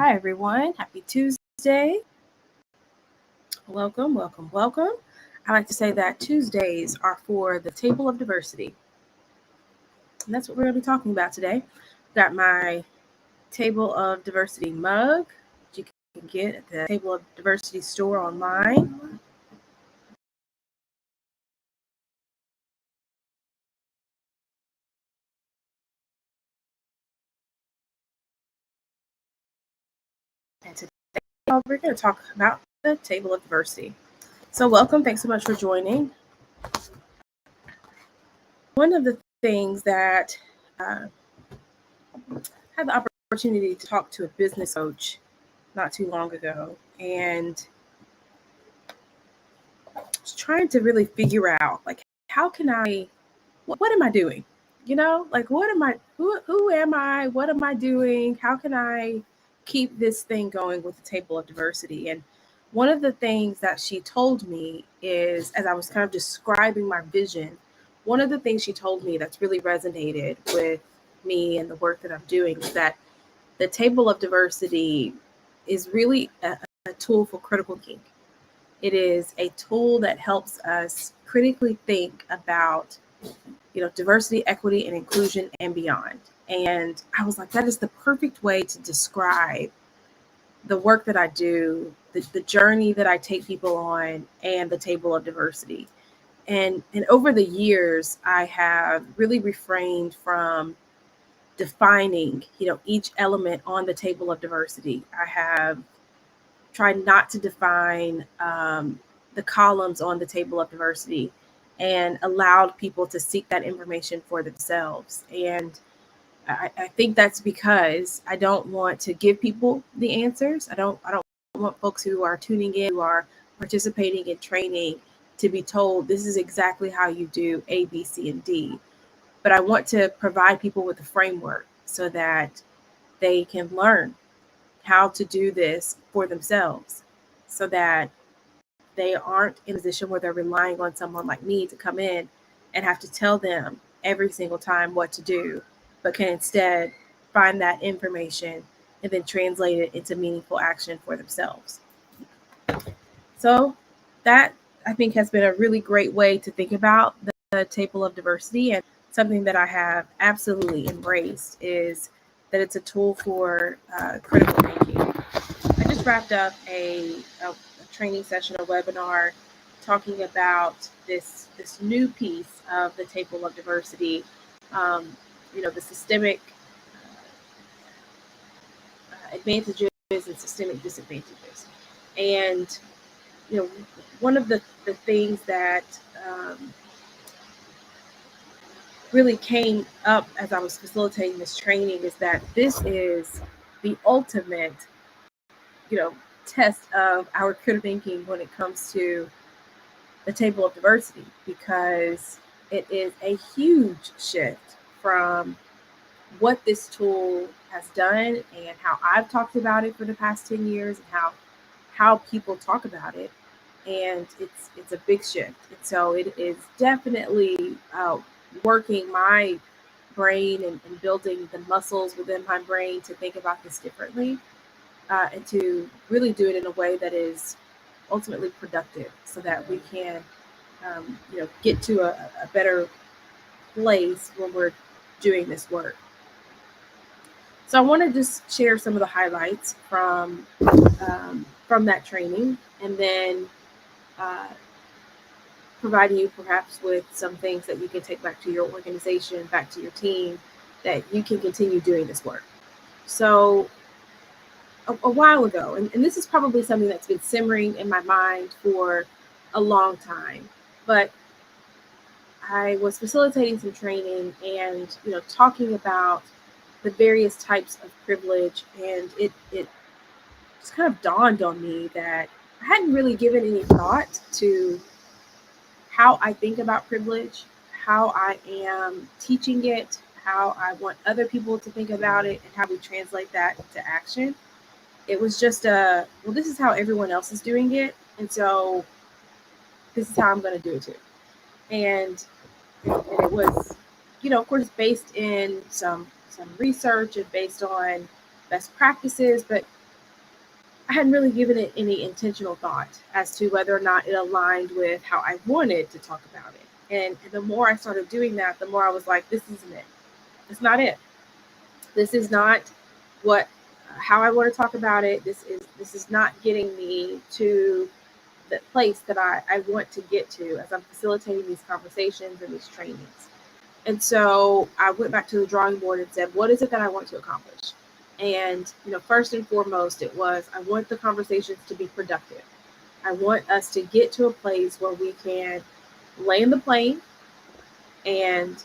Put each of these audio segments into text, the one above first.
Hi, everyone. Happy Tuesday. Welcome, welcome, welcome. I like to say that Tuesdays are for the table of diversity. And that's what we're going to be talking about today. Got my table of diversity mug that you can get at the table of diversity store online. And today we're going to talk about the table of diversity. So, welcome. Thanks so much for joining. One of the things that I had the opportunity to talk to a business coach not too long ago, and was trying to really figure out, like, how can I, what am I doing? Like, what am I, who am I? What am I doing? How can I keep this thing going with the table of diversity? And one of the things that she told me is, as I was kind of describing my vision, one of the things she told me that's really resonated with me and the work that I'm doing is that the table of diversity is really a tool for critical thinking. It is a tool that helps us critically think about, diversity, equity, and inclusion and beyond. And I was like, that is the perfect way to describe the work that I do, the journey that I take people on, and the table of diversity. And over the years, I have really refrained from defining, each element on the table of diversity. I have tried not to define the columns on the table of diversity and allowed people to seek that information for themselves. And I think that's because I don't want to give people the answers. I don't want folks who are tuning in, who are participating in training, to be told this is exactly how you do A, B, C, and D. But I want to provide people with a framework so that they can learn how to do this for themselves, so that they aren't in a position where they're relying on someone like me to come in and have to tell them every single time what to do, but can instead find that information and then translate it into meaningful action for themselves. So that, I think, has been a really great way to think about the table of diversity. And something that I have absolutely embraced is that it's a tool for critical thinking. I just wrapped up a training session, a webinar, talking about this new piece of the table of diversity. Um, the systemic advantages and systemic disadvantages. And one of the things that really came up as I was facilitating this training is that this is the ultimate, you know, test of our critical thinking when it comes to the table of diversity, because it is a huge shift from what this tool has done and how I've talked about it for the past 10 years and how people talk about it. And it's a big shift. And so it is definitely working my brain and building the muscles within my brain to think about this differently, and to really do it in a way that is ultimately productive, so that we can get to a better place when we're doing this work. So I want to just share some of the highlights from that training, and then uh, providing you perhaps with some things that you can take back to your organization, back to your team, that you can continue doing this work. So a while ago, and this is probably something that's been simmering in my mind for a long time, but I was facilitating some training and talking about the various types of privilege, and it just kind of dawned on me that I hadn't really given any thought to how I think about privilege, how I am teaching it, how I want other people to think about it, and how we translate that to action. It was just well, this is how everyone else is doing it, and so this is how I'm going to do it too. And it was, of course, based in some research and based on best practices, but I hadn't really given it any intentional thought as to whether or not it aligned with how I wanted to talk about it. And the more I started doing that, the more I was like, this isn't it. It's not it. This is not what how I want to talk about it. This is not getting me to the place that I want to get to as I'm facilitating these conversations and these trainings. And so I went back to the drawing board and said, what is it that I want to accomplish? And, first and foremost, it was I want the conversations to be productive. I want us to get to a place where we can land the plane and,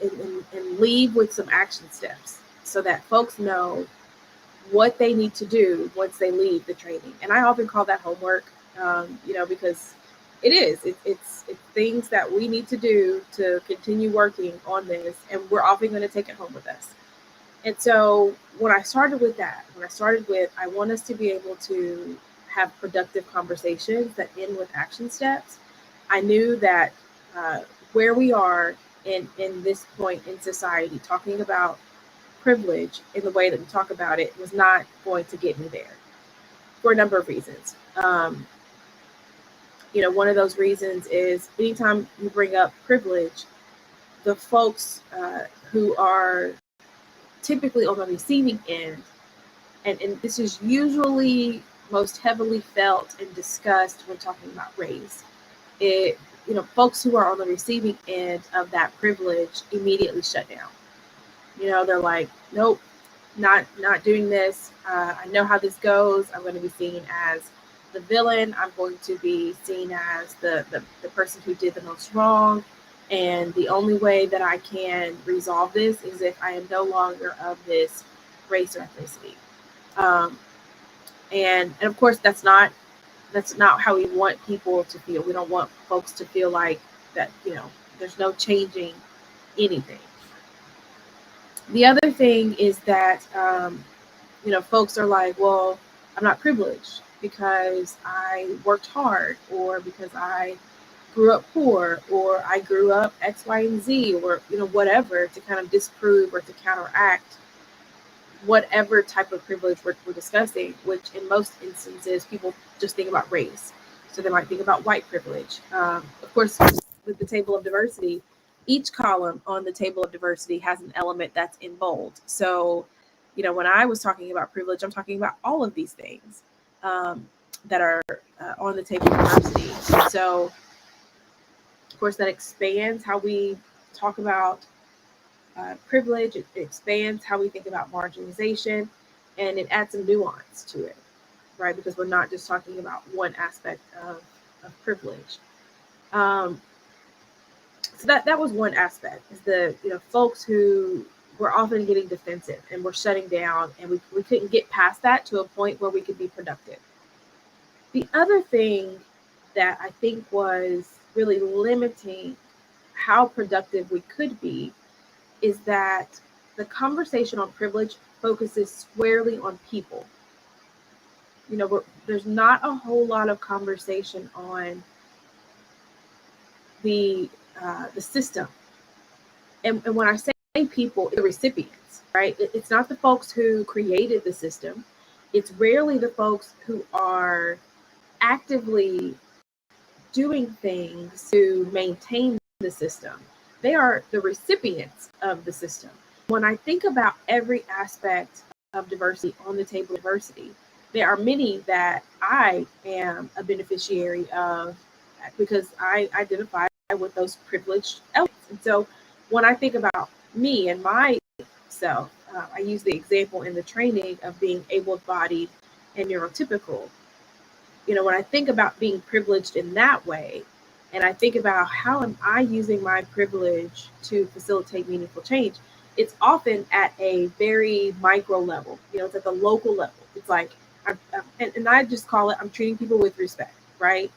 and leave with some action steps so that folks know what they need to do once they leave the training. And I often call that homework, because it is. It's things that we need to do to continue working on this, and we're often going to take it home with us. And so when I started with I want us to be able to have productive conversations that end with action steps. I knew that where we are in this point in society, talking about privilege in the way that we talk about it was not going to get me there for a number of reasons. One of those reasons is anytime you bring up privilege, the folks who are typically on the receiving end, and this is usually most heavily felt and discussed when talking about race. Folks who are on the receiving end of that privilege immediately shut down. They're like, nope, not doing this. I know how this goes. I'm going to be seen as the villain. I'm going to be seen as the person who did the most wrong. And the only way that I can resolve this is if I am no longer of this race or ethnicity. And of course, that's not how we want people to feel. We don't want folks to feel like that, there's no changing anything. The other thing is that, folks are like, well, I'm not privileged because I worked hard, or because I grew up poor, or I grew up X, Y, and Z, or, whatever, to kind of disprove or to counteract whatever type of privilege we're discussing, which in most instances, people just think about race. So they might think about white privilege. Of course, with the table of diversity, each column on the table of diversity has an element that's in bold. So, when I was talking about privilege, I'm talking about all of these things that are on the table of diversity. So, of course, that expands how we talk about privilege. It expands how we think about marginalization, and it adds some nuance to it, right? Because we're not just talking about one aspect of privilege. So that was one aspect, is the folks who were often getting defensive and were shutting down, and we couldn't get past that to a point where we could be productive. The other thing that I think was really limiting how productive we could be is that the conversation on privilege focuses squarely on people. There's not a whole lot of conversation on the system. And when I say people, the recipients, right? It's not the folks who created the system. It's rarely the folks who are actively doing things to maintain the system. They are the recipients of the system. When I think about every aspect of diversity on the table of diversity, there are many that I am a beneficiary of because I identify with those privileged elements. And so when I think about me and myself, I use the example in the training of being able-bodied and neurotypical. When I think about being privileged in that way, and I think about how am I using my privilege to facilitate meaningful change, it's often at a very micro level. It's at the local level. It's like, and I just call it, I'm treating people with respect, right?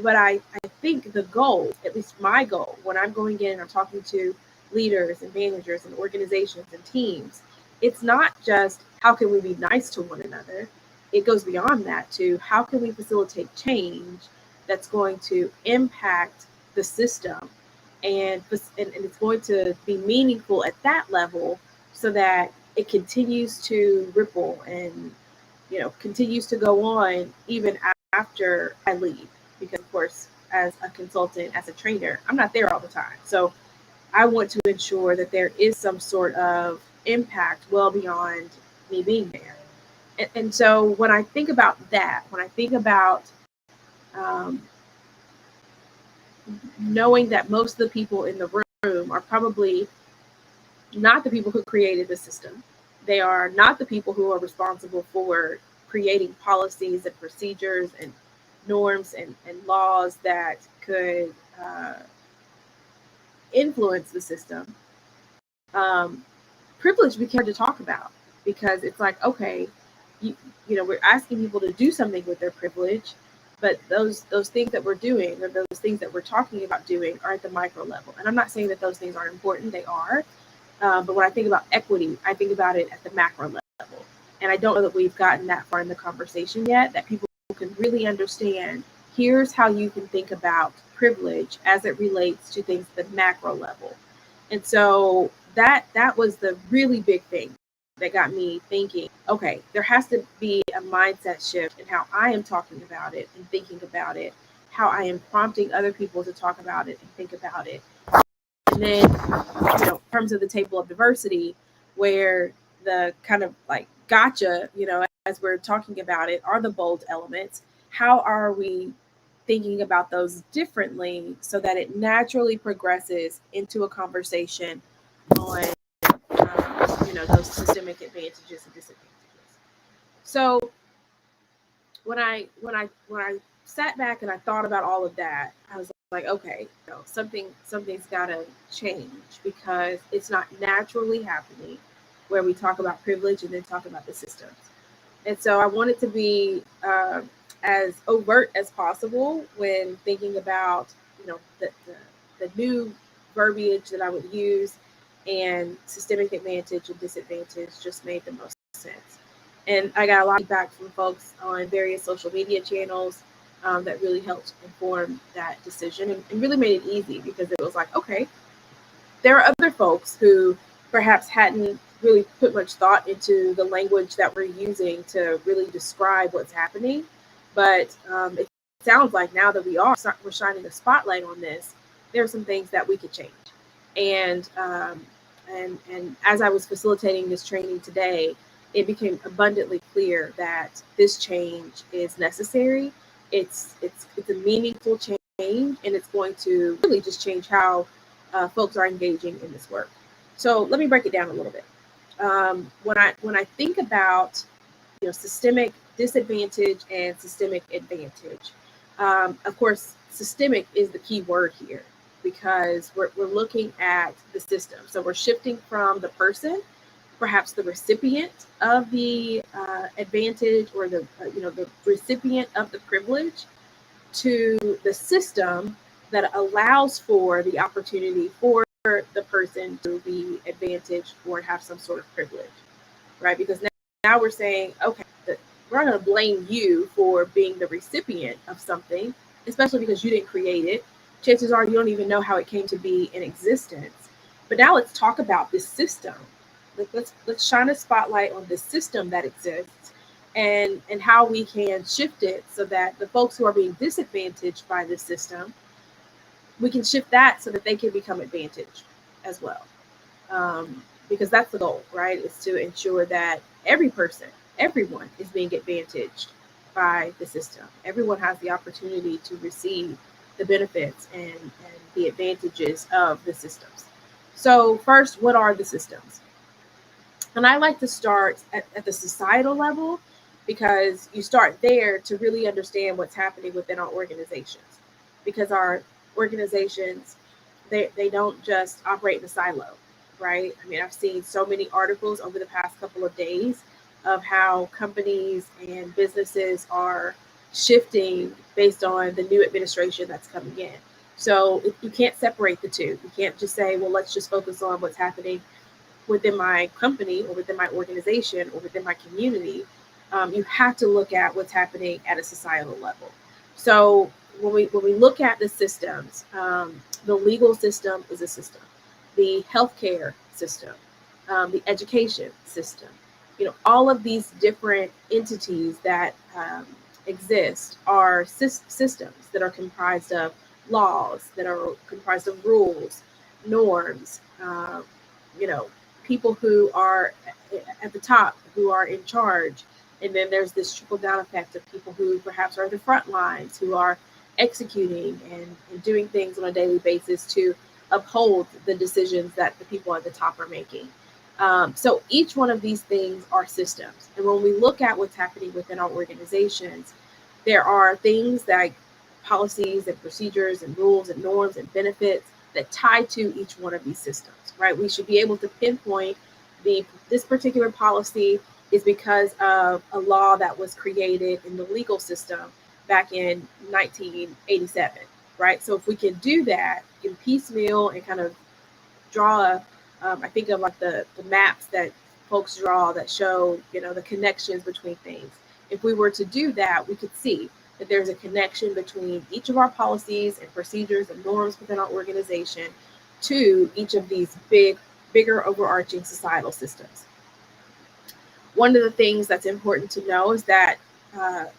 But I think the goal, at least my goal, when I'm going in and I'm talking to leaders and managers and organizations and teams, it's not just how can we be nice to one another. It goes beyond that to how can we facilitate change that's going to impact the system, and it's going to be meaningful at that level so that it continues to ripple and continues to go on even after I leave, because of course, as a consultant, as a trainer, I'm not there all the time. So I want to ensure that there is some sort of impact well beyond me being there. And so when I think about that, when I think about um, knowing that most of the people in the room are probably not the people who created the system, they are not the people who are responsible for creating policies and procedures and norms and laws that could influence the system. Um, Privilege became hard to talk about, because it's like, okay, we're asking people to do something with their privilege, but those things that we're doing, or those things that we're talking about doing, are at the micro level. And I'm not saying that those things aren't important; they are. But when I think about equity, I think about it at the macro level. And I don't know that we've gotten that far in the conversation yet, that people can really understand, here's how you can think about privilege as it relates to things at the macro level. And so that was the really big thing that got me thinking, okay, there has to be a mindset shift in how I am talking about it and thinking about it, how I am prompting other people to talk about it and think about it. And then, in terms of the table of diversity, where the kind of like gotcha, as we're talking about it, are the bold elements. How are we thinking about those differently so that it naturally progresses into a conversation on, those systemic advantages and disadvantages? So when I sat back and I thought about all of that, I was like, okay, something's got to change, because it's not naturally happening where we talk about privilege and then talk about the systems. And so I wanted to be as overt as possible when thinking about the new verbiage that I would use, and systemic advantage and disadvantage just made the most sense. And I got a lot of feedback from folks on various social media channels that really helped inform that decision, and really made it easy, because it was like, okay, there are other folks who perhaps hadn't really put much thought into the language that we're using to really describe what's happening. But it sounds like now that we're shining a spotlight on this, there are some things that we could change. And as I was facilitating this training today, it became abundantly clear that this change is necessary. It's a meaningful change, and it's going to really just change how folks are engaging in this work. So let me break it down a little bit. When I think about systemic disadvantage and systemic advantage, of course, systemic is the key word here, because we're looking at the system. So we're shifting from the person, perhaps the recipient of the advantage, or the recipient of the privilege, to the system that allows for the opportunity for the person to be advantaged or have some sort of privilege, right? Because now we're saying, okay, we're not going to blame you for being the recipient of something, especially because you didn't create it. Chances are you don't even know how it came to be in existence. But now let's talk about this system. Let's shine a spotlight on the system that exists, and how we can shift it so that the folks who are being disadvantaged by this system, we can shift that so that they can become advantaged as well. Because that's the goal, right? Is to ensure that everyone is being advantaged by the system. Everyone has the opportunity to receive the benefits and the advantages of the systems. So first, what are the systems? And I like to start at the societal level, because you start there to really understand what's happening within our organizations. Because our organizations, they don't just operate in a silo, right? I mean, I've seen so many articles over the past couple of days of how companies and businesses are shifting based on the new administration that's coming in. So you can't separate the two. You can't just say, well, let's just focus on what's happening within my company or within my organization or within my community. You have to look at what's happening at a societal level. So when we look at the systems, the legal system is a system, the healthcare system, the education system, all of these different entities that exist are systems that are comprised of laws, that are comprised of rules, norms, you know, people who are at the top, who are in charge. And then there's this trickle down effect of people who perhaps are the front lines, who are executing and doing things on a daily basis to uphold the decisions that the people at the top are making. So each one of these things are systems. And when we look at what's happening within our organizations, there are things like policies and procedures and rules and norms and benefits that tie to each one of these systems, right? We should be able to pinpoint this particular policy is because of a law that was created in the legal system back in 1987, right? So if we can do that in piecemeal and kind of draw I think of like the maps that folks draw that show, the connections between things. If we were to do that, we could see that there's a connection between each of our policies and procedures and norms within our organization to each of these bigger overarching societal systems. One of the things that's important to know is that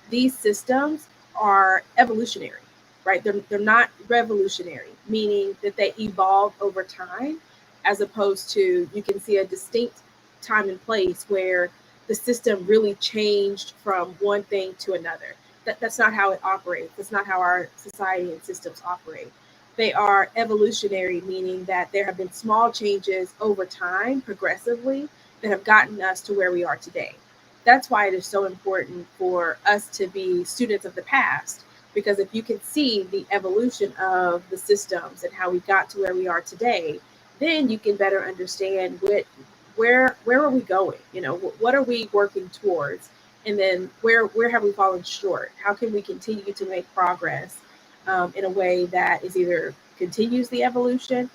these systems are evolutionary, right? They're not revolutionary, meaning that they evolve over time, as opposed to you can see a distinct time and place where the system really changed from one thing to another. That's not how it operates. That's not how our society and systems operate. They are evolutionary, meaning that there have been small changes over time, progressively, that have gotten us to where we are today. That's why it is so important for us to be students of the past, because if you can see the evolution of the systems and how we got to where we are today, then you can better understand where are we going? What are we working towards? And then where have we fallen short? How can we continue to make progress in a way that is either continues the evolution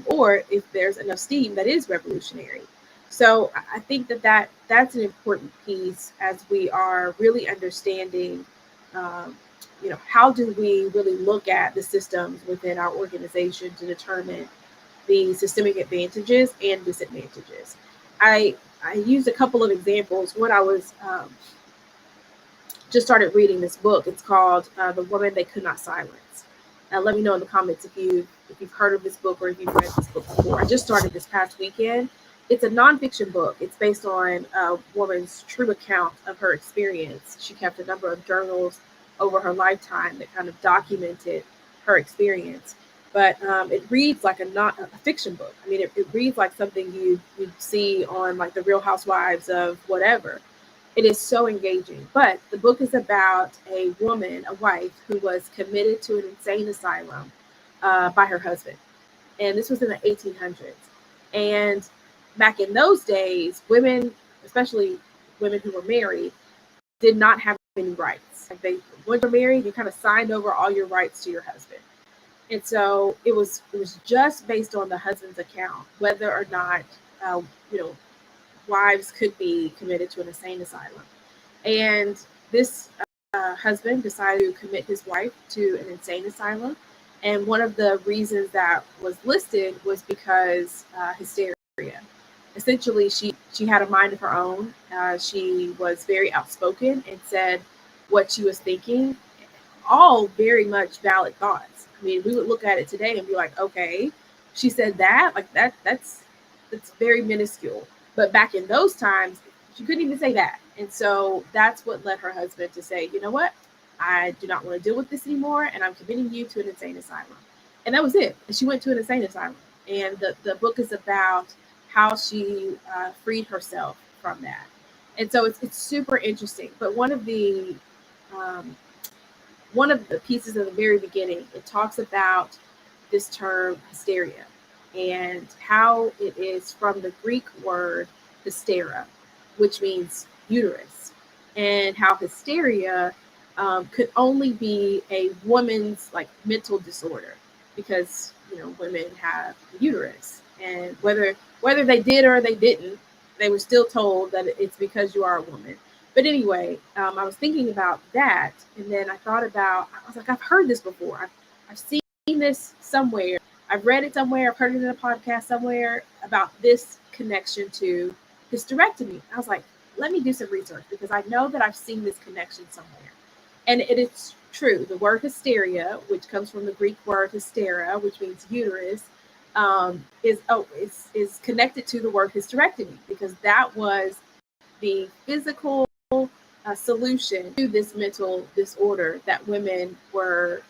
or if there's enough steam that is revolutionary. So I think that's an important piece as we are really understanding, how do we really look at the systems within our organization to determine the systemic advantages and disadvantages. I used a couple of examples when I was just started reading this book. It's called The Woman They Could Not Silence. Let me know in the comments if you've heard of this book or if you've read this book before. I just started this past weekend. It's a nonfiction book. It's based on a woman's true account of her experience. She kept a number of journals over her lifetime that kind of documented her experience. But it reads like a fiction book. I mean, it reads like something you'd see on like the Real Housewives of whatever. It is so engaging. But the book is about a woman, a wife, who was committed to an insane asylum by her husband. And this was in the 1800s. And back in those days, women, especially women who were married, did not have any rights. When you're married, you kind of signed over all your rights to your husband. And so it was just based on the husband's account, whether or not, wives could be committed to an insane asylum. And this husband decided to commit his wife to an insane asylum. And one of the reasons that was listed was because hysteria. Essentially, she had a mind of her own. She was very outspoken and said what she was thinking, all very much valid thoughts. I mean, we would look at it today and be like, okay, she said that, like that's very minuscule. But back in those times, she couldn't even say that. And so that's what led her husband to say, you know what? I do not want to deal with this anymore, and I'm committing you to an insane asylum. And that was it. And she went to an insane asylum. And the book is about how she freed herself from that. And so it's super interesting. But one of the pieces in the very beginning, it talks about this term hysteria and how it is from the Greek word hystera, which means uterus, and how hysteria could only be a woman's like mental disorder because women have a uterus, and whether they did or they didn't, they were still told that it's because you are a woman. But anyway, I was thinking about that, and then I was like, I've heard this before. I've seen this somewhere. I've read it somewhere. I've heard it in a podcast somewhere about this connection to hysterectomy. I was like, let me do some research because I know that I've seen this connection somewhere. And it is true. The word hysteria, which comes from the Greek word hystera, which means uterus, is connected to the word hysterectomy because that was the physical solution to this mental disorder that women were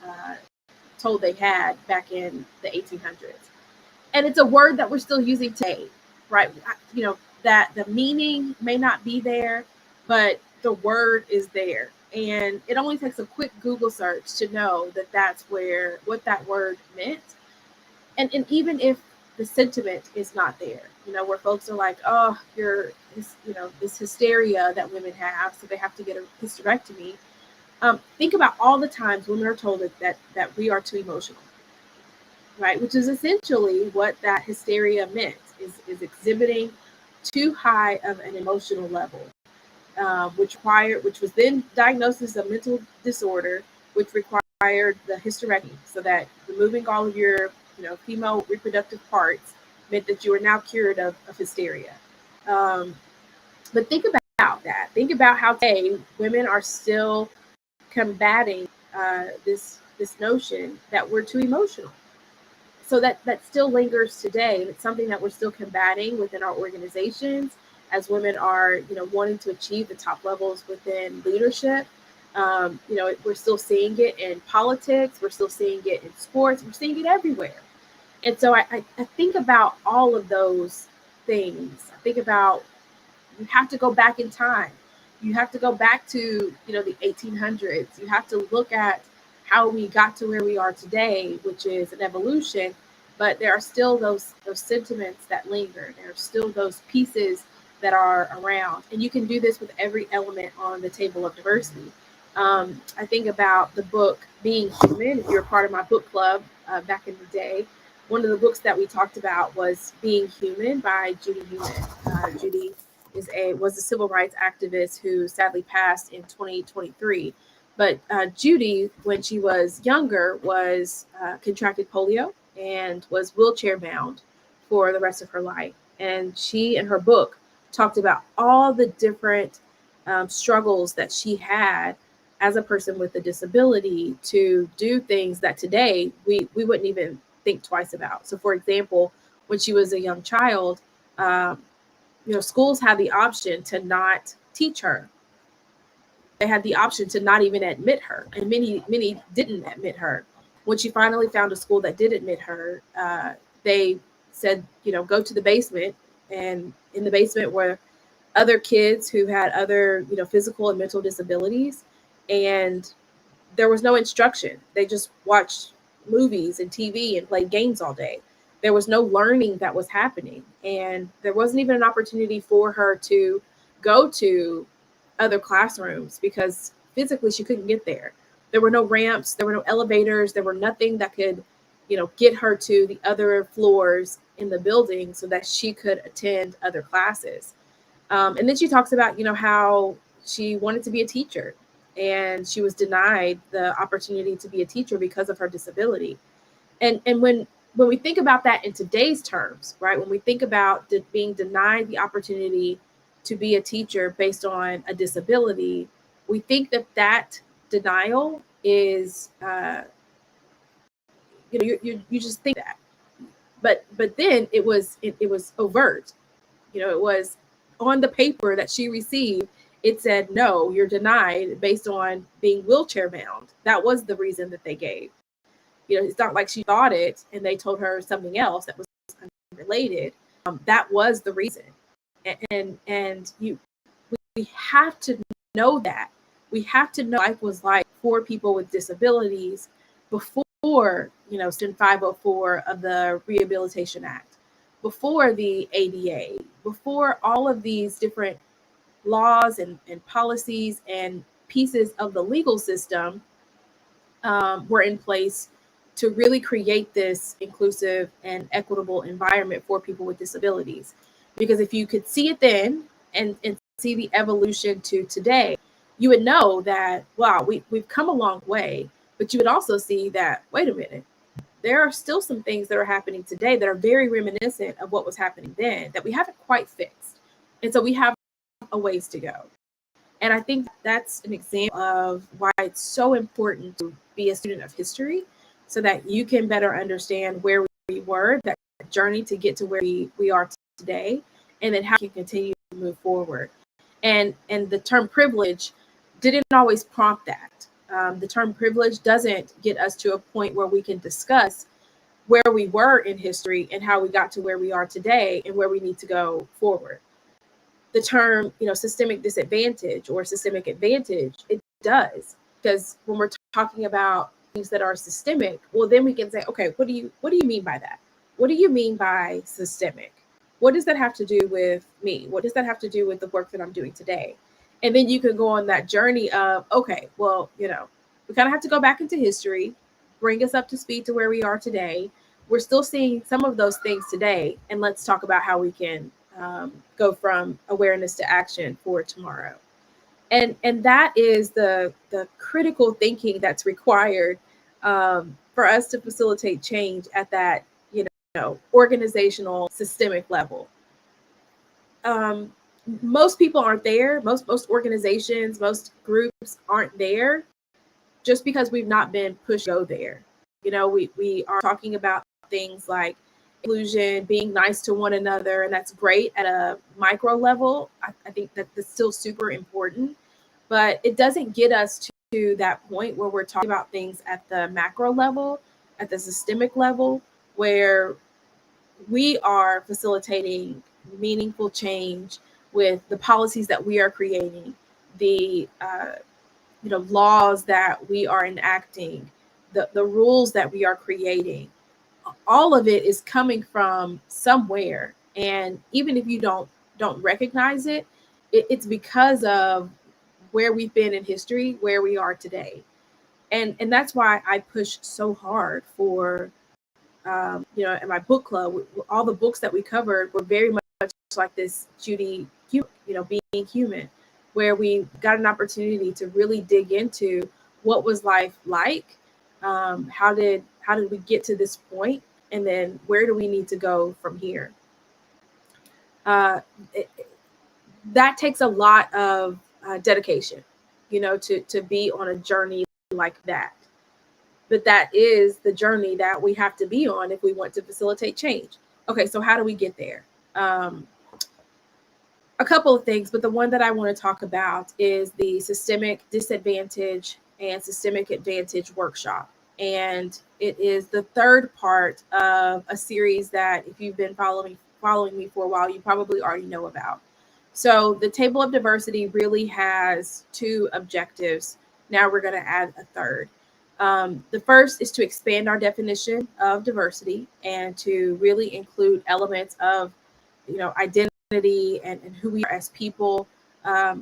told they had back in the 1800s. And it's a word that we're still using today, right? You know, that the meaning may not be there, but the word is there. And it only takes a quick Google search to know that that's what that word meant. And even if the sentiment is not there, you know, where folks are like, oh, this hysteria that women have, so they have to get a hysterectomy. Think about all the times women are told that we are too emotional, right? Which is essentially what that hysteria meant, is exhibiting too high of an emotional level, which was then diagnosed as a mental disorder, which required the hysterectomy, so that removing all of your, female reproductive parts meant that you are now cured of hysteria. But think about that. Think about how today women are still combating this notion that we're too emotional. So that still lingers today, and it's something that we're still combating within our organizations as women are, wanting to achieve the top levels within leadership. We're still seeing it in politics. We're still seeing it in sports. We're seeing it everywhere. And so I think about all of those things. I think about, you have to go back in time. You have to go back to, the 1800s. You have to look at how we got to where we are today, which is an evolution. But there are still those sentiments that linger. There are still those pieces that are around. And you can do this with every element on the table of diversity. I think about the book Being Human. If you're a part of my book club back in the day, one of the books that we talked about was Being Human by Judy Heumann. Judy was a civil rights activist who sadly passed in 2023. But Judy, when she was younger, was contracted polio and was wheelchair bound for the rest of her life. And she, in her book, talked about all the different struggles that she had as a person with a disability to do things that today we wouldn't even think twice about. So, for example, when she was a young child, schools had the option to not teach her. They had the option to not even admit her, and many didn't admit her. When she finally found a school that did admit her, they said, go to the basement, and in the basement were other kids who had other, physical and mental disabilities, and there was no instruction. They just watched movies and TV and played games all day. There was no learning that was happening, and there wasn't even an opportunity for her to go to other classrooms because physically she couldn't get there. There were no ramps, there were no elevators, there were nothing that could, get her to the other floors in the building so that she could attend other classes. And then she talks about, how she wanted to be a teacher and she was denied the opportunity to be a teacher because of her disability. And when we think about that in today's terms, right, when we think about being denied the opportunity to be a teacher based on a disability, we think that denial is, you just think that. But then it was overt. It was on the paper that she received. It said, no, you're denied based on being wheelchair bound. That was the reason that they gave. It's not like she thought it and they told her something else that was unrelated. That was the reason. And we have to know that. We have to know what life was like for people with disabilities before, Section 504 of the Rehabilitation Act, before the ADA, before all of these different laws and policies and pieces of the legal system were in place to really create this inclusive and equitable environment for people with disabilities. Because if you could see it then and see the evolution to today, you would know that, wow, we've come a long way. But you would also see that, wait a minute, there are still some things that are happening today that are very reminiscent of what was happening then that we haven't quite fixed. And so we have a ways to go. And I think that's an example of why it's so important to be a student of history so that you can better understand where we were, that journey to get to where we are today, and then how we can continue to move forward. And the term privilege didn't always prompt that. The term privilege doesn't get us to a point where we can discuss where we were in history and how we got to where we are today and where we need to go forward. The term, systemic disadvantage or systemic advantage, it does, because when we're talking about things that are systemic, well, then we can say, okay, what do you mean by that? What do you mean by systemic? What does that have to do with me? What does that have to do with the work that I'm doing today? And then you can go on that journey of, okay, well, we kind of have to go back into history, bring us up to speed to where we are today. We're still seeing some of those things today, and let's talk about how we can go from awareness to action for tomorrow. And that is the critical thinking that's required for us to facilitate change at that organizational systemic level. Most people aren't there. Most organizations, most groups aren't there just because we've not been pushed to go there. We are talking about things like inclusion, being nice to one another, and that's great at a micro level. I think that that's still super important, but it doesn't get us to that point where we're talking about things at the macro level, at the systemic level, where we are facilitating meaningful change with the policies that we are creating, the laws that we are enacting, the rules that we are creating. All of it is coming from somewhere, and even if you don't recognize it, it's because of where we've been in history, where we are today. And that's why I push so hard for in my book club, all the books that we covered were very much like this Judy, being human, where we got an opportunity to really dig into what was life like, how did we get to this point, and then where do we need to go from here. That takes a lot of dedication, to be on a journey like that. But that is the journey that we have to be on if we want to facilitate change. Okay, so how do we get there? A couple of things, but the one that I want to talk about is the Systemic Disadvantage and Systemic Advantage Workshop. And it is the third part of a series that, if you've been following me for a while, you probably already know about. So the Table of Diversity really has two objectives. Now we're going to add a third. The first is to expand our definition of diversity and to really include elements of, identity and who we are as people.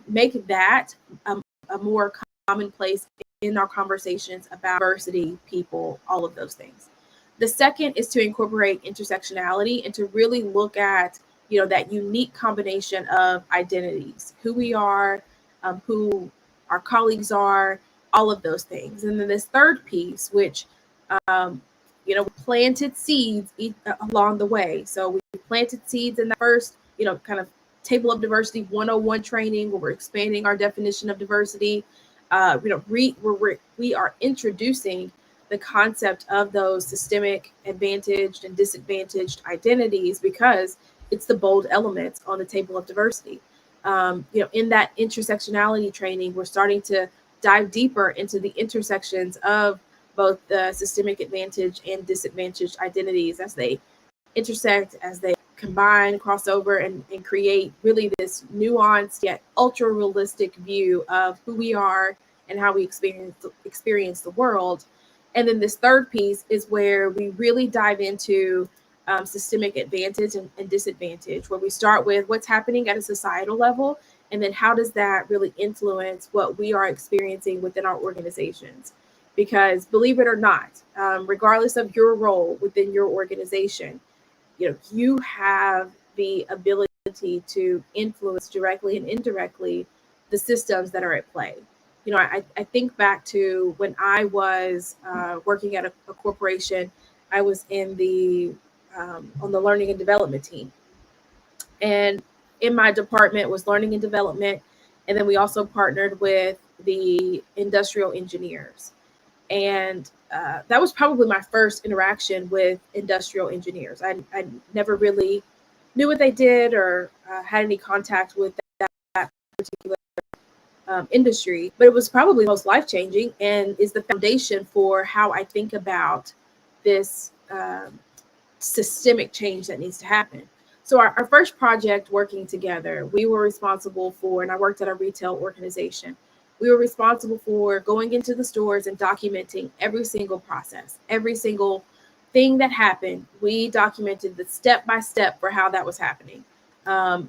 Make that a more commonplace in our conversations about diversity, people, all of those things. The second is to incorporate intersectionality and to really look at, that unique combination of identities, who we are, who our colleagues are, all of those things. And then this third piece, which, planted seeds along the way. So we planted seeds in the first, kind of Table of Diversity 101 training, where we're expanding our definition of diversity. We are introducing the concept of those systemic advantaged and disadvantaged identities because it's the bold elements on the Table of Diversity. In that intersectionality training, we're starting to dive deeper into the intersections of both the systemic advantage and disadvantaged identities as they intersect, as they combine, cross over, and create really this nuanced yet ultra realistic view of who we are and how we experience the world. And then this third piece is where we really dive into systemic advantage and disadvantage, where we start with what's happening at a societal level, and then how does that really influence what we are experiencing within our organizations. Because believe it or not, regardless of your role within your organization, you have the ability to influence directly and indirectly the systems that are at play. I think back to when I was working at a corporation. I was in the on the learning and development team, and in my department was learning and development. And then we also partnered with the industrial engineers. And that was probably my first interaction with industrial engineers. I never really knew what they did or had any contact with that particular industry, but it was probably most life changing and is the foundation for how I think about this systemic change that needs to happen. So, our first project working together, we were responsible for, and I worked at a retail organization. We were responsible for going into the stores and documenting every single process, every single thing that happened. We documented the step by step for how that was happening.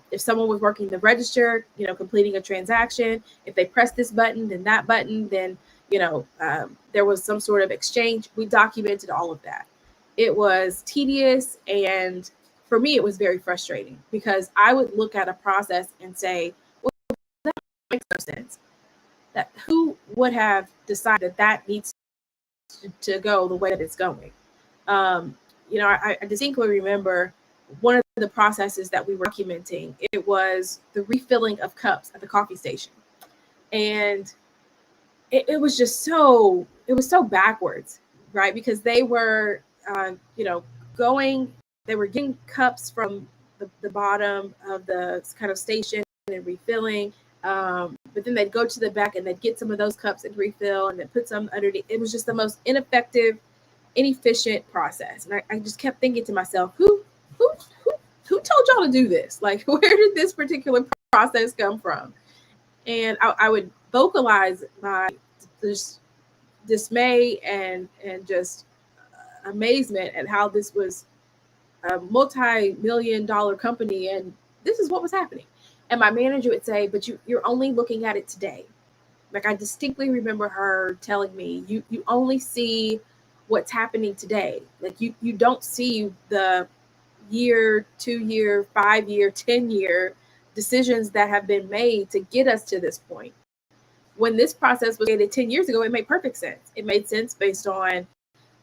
If someone was working the register, completing a transaction, if they pressed this button, then that button, then there was some sort of exchange. We documented all of that. It was tedious, and for me, it was very frustrating because I would look at a process and say, "Well, that makes no sense. That who would have decided that needs to go the way that it's going?" I distinctly remember one of the processes that we were documenting. It was the refilling of cups at the coffee station, and it was just so backwards, right? Because they were, going, they were getting cups from the bottom of the kind of station and refilling. But then they'd go to the back and they'd get some of those cups and refill and then put some underneath. It was just the most ineffective, inefficient process. And I just kept thinking to myself, who, who, who told y'all to do this? Like, where did this particular process come from? And I would vocalize my dismay and just amazement at how this was a multi-million-dollar company and this is what was happening. And my manager would say, "But you're only looking at it today." Like, I distinctly remember her telling me, you only see what's happening today. Like, you don't see the year, 2 year, 5 year, 10 year decisions that have been made to get us to this point. When this process was created 10 years ago, it made perfect sense. It made sense based on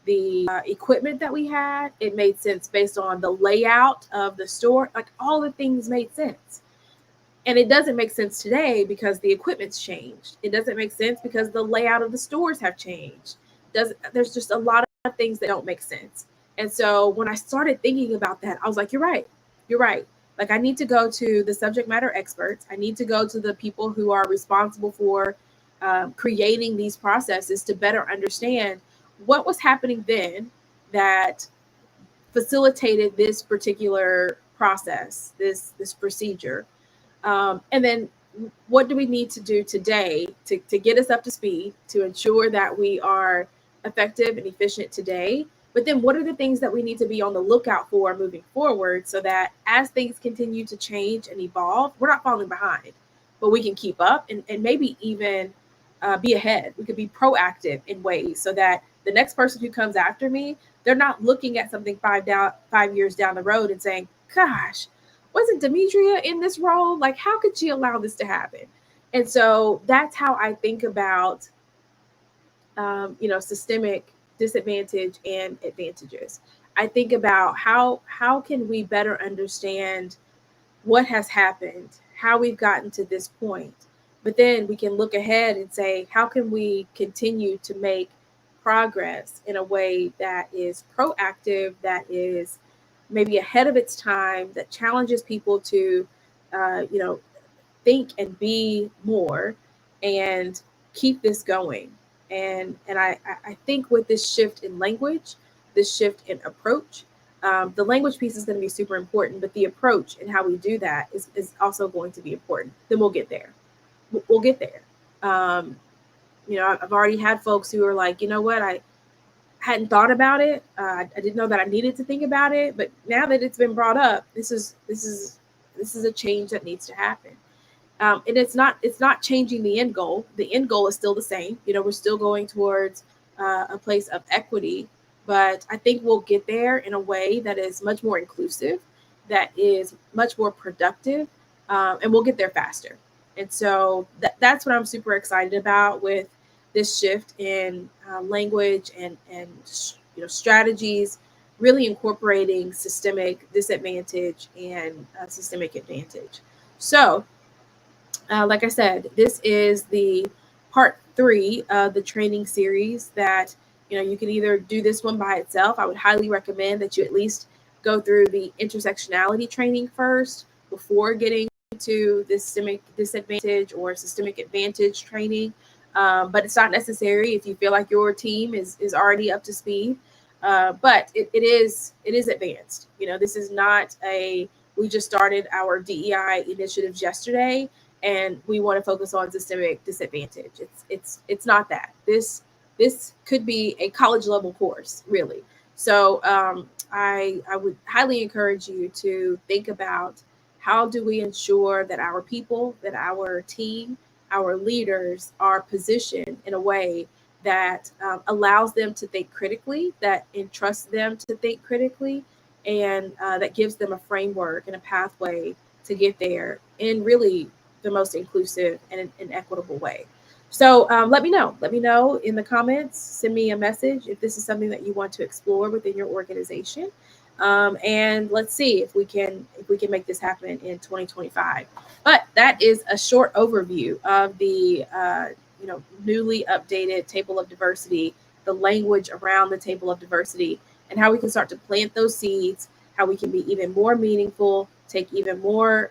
the equipment that we had. It made sense based on the layout of the store. Like, all the things made sense. And it doesn't make sense today because the equipment's changed. It doesn't make sense because the layout of the stores have changed. There's just a lot of things that don't make sense. And so when I started thinking about that, I was like, you're right. You're right. Like, I need to go to the subject matter experts. I need to go to the people who are responsible for creating these processes to better understand what was happening then that facilitated this particular process, this procedure. And then what do we need to do today to get us up to speed, to ensure that we are effective and efficient today? But then what are the things that we need to be on the lookout for moving forward so that as things continue to change and evolve, we're not falling behind, but we can keep up and maybe even be ahead. We could be proactive in ways so that the next person who comes after me, they're not looking at something 5 years down the road and saying, "Gosh, wasn't Demetria in this role? Like, how could she allow this to happen?" And so that's how I think about, systemic disadvantage and advantages. I think about how can we better understand what has happened, how we've gotten to this point, but then we can look ahead and say, how can we continue to make progress in a way that is proactive, that is maybe ahead of its time, that challenges people to, think and be more and keep this going. And I think with this shift in language, this shift in approach, the language piece is going to be super important, but the approach and how we do that is also going to be important. Then we'll get there. We'll get there. I've already had folks who are like, you know what, I hadn't thought about it. I didn't know that I needed to think about it, but now that it's been brought up, this is a change that needs to happen. And it's not changing the end goal. The end goal is still the same. We're still going towards a place of equity, but I think we'll get there in a way that is much more inclusive, that is much more productive, and we'll get there faster. And so that's what I'm super excited about with this shift in language and strategies, really incorporating systemic disadvantage and systemic advantage. So, like I said, this is the part 3 of the training series that you can either do this one by itself. I would highly recommend that you at least go through the intersectionality training first before getting to the systemic disadvantage or systemic advantage training. But it's not necessary if you feel like your team is already up to speed. But it is advanced. This is not a we just started our DEI initiatives yesterday and we want to focus on systemic disadvantage. It's not that. This could be a college level course, really. So I would highly encourage you to think about how do we ensure that our people, that our team, our leaders are positioned in a way that allows them to think critically, that entrusts them to think critically, and that gives them a framework and a pathway to get there in really the most inclusive and equitable way. So let me know. Let me know in the comments. Send me a message if this is something that you want to explore within your organization. And let's see if we can make this happen in 2025. But that is a short overview of the newly updated table of diversity, the language around the table of diversity, and how we can start to plant those seeds, how we can be even more meaningful, take even more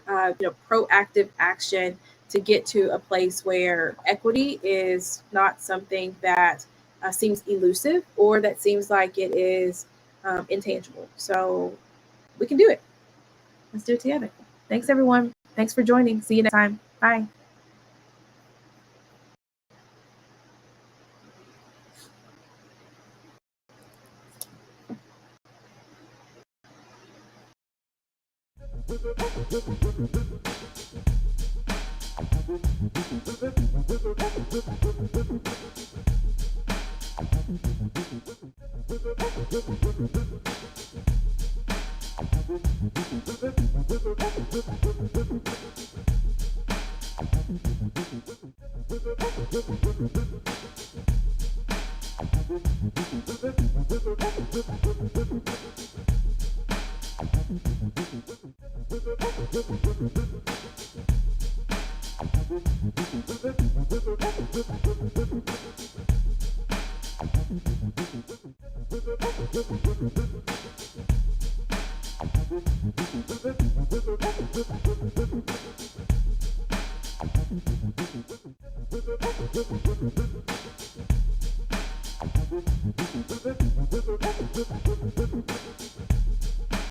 proactive action to get to a place where equity is not something that seems elusive or that seems like it is intangible. So we can do it. Let's do it together. Thanks, everyone. Thanks for joining. See you next time. Bye.